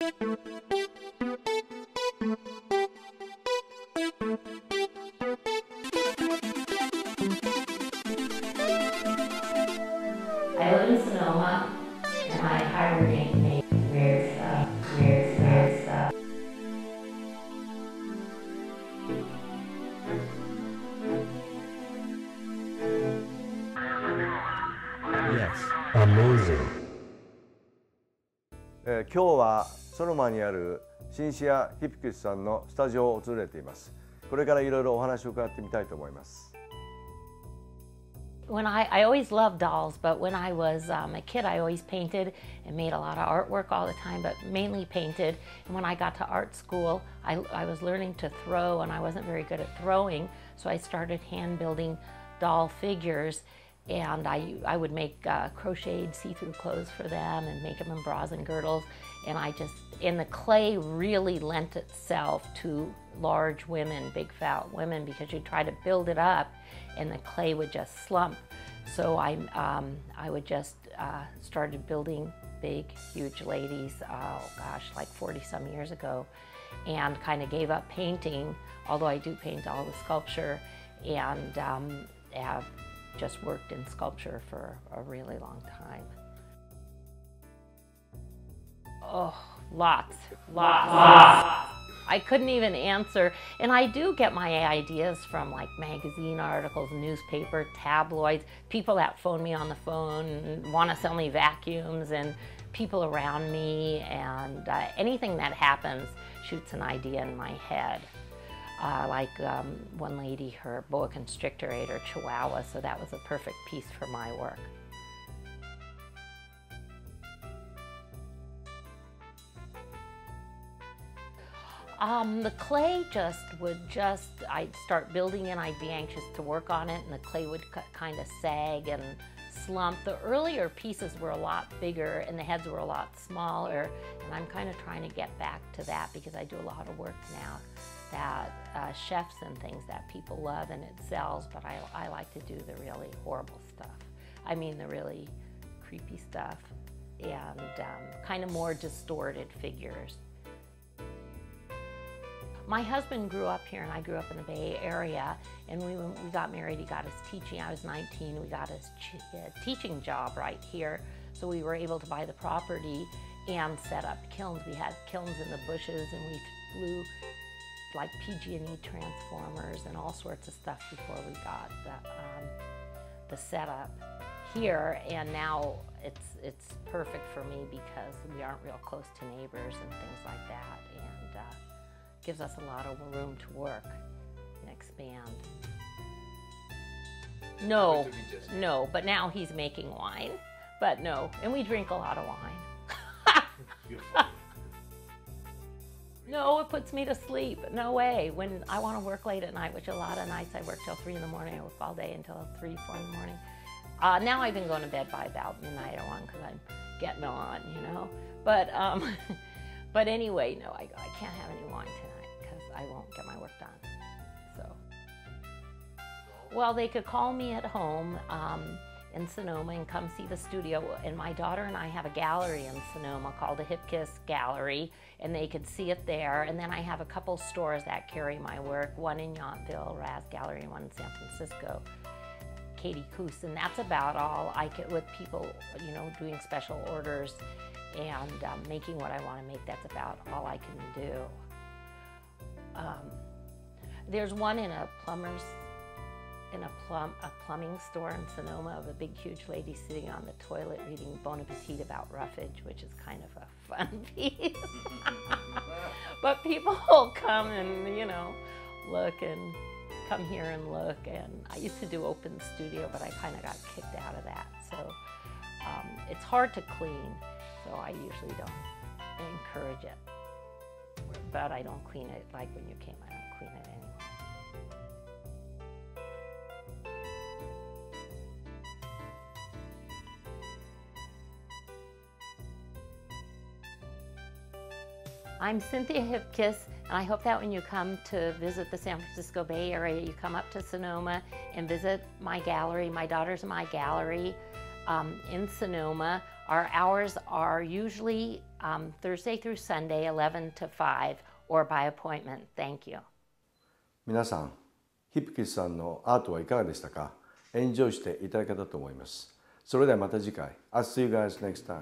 I live in Sonoma, and I hibernate and make weird stuff. Yes, amazing. 今日はソノマにあるシンシア・ヒップキスさんのスタジオを訪れています。これからいろいろお話を伺ってみたいと思います。When I always loved dolls, but when I was a kid, I always painted and made a lot of artwork all the time, but mainly painted. And when I got to art school, I was learning to throw, and I wasn't very good at throwing, so I started hand building doll figures, and I would make crocheted see-through clothes for them and make them in bras and girdles, and the clay really lent itself to large women, big fat women, because you try to build it up and the clay would just slump. So I would just started building big, huge ladies, oh gosh, like 40 some years ago, and kind of gave up painting, although I do paint all the sculpture, and have just worked in sculpture for a really long time. Oh, lots. I couldn't even answer, and I do get my ideas from like magazine articles, newspaper, tabloids, people that phone me on the phone and want to sell me vacuums, and people around me, and anything that happens shoots an idea in my head. One lady, her boa constrictor ate her chihuahua, so that was a perfect piece for my work. The clay I'd start building and I'd be anxious to work on it, and the clay would kind of sag and slump. The earlier pieces were a lot bigger and the heads were a lot smaller, and I'm kind of trying to get back to that because I do a lot of work now that chefs and things that people love and it sells, but I like to do the really horrible stuff. I mean the really creepy stuff, and kind of more distorted figures. My husband grew up here and I grew up in the Bay Area, and when we got married, he got his teaching. I was 19, we got his teaching job right here, so we were able to buy the property and set up kilns. We had kilns in the bushes, and we flew like PG&E transformers and all sorts of stuff before we got the setup here, and now it's perfect for me because we aren't real close to neighbors and things like that, and gives us a lot of room to work and expand. No, but now he's making wine, but no, and we drink a lot of wine. No, it puts me to sleep. No way. When I want to work late at night, which a lot of nights I work till 3 in the morning, I work all day until 3, 4 in the morning. Now I've been going to bed by about midnight or 1 because I'm getting on, you know. But but anyway, no, I can't have any wine tonight because I won't get my work done. So, well, they could call me at home in Sonoma and come see the studio. And my daughter and I have a gallery in Sonoma called the Hipkiss Gallery, and they could see it there. And then I have a couple stores that carry my work, one in Yountville, Raz Gallery, and one in San Francisco, Katie Coos. And that's about all I get with people, you know, doing special orders and making what I want to make. That's about all I can do. There's one in a plumbing store in Sonoma of a big, huge lady sitting on the toilet reading Bon Appetit about roughage, which is kind of a fun piece. But people will come and, you know, look and come here and look. And I used to do open studio, but I kind of got kicked out of that. So it's hard to clean, so I usually don't encourage it. But I don't clean it like when you came. I don't clean it anyway. I'm Cynthia Hipkiss, and I hope that when you come to visit the San Francisco Bay Area, you come up to Sonoma and visit my gallery. My daughter's in my gallery in Sonoma. Our hours are usually Thursday through Sunday, 11 to 5, or by appointment. Thank you. 皆さん、ヒップキスさんのアートはいかがでしたか？エンジョイしていただけたと思います。それではまた次回。I'll see you guys next time.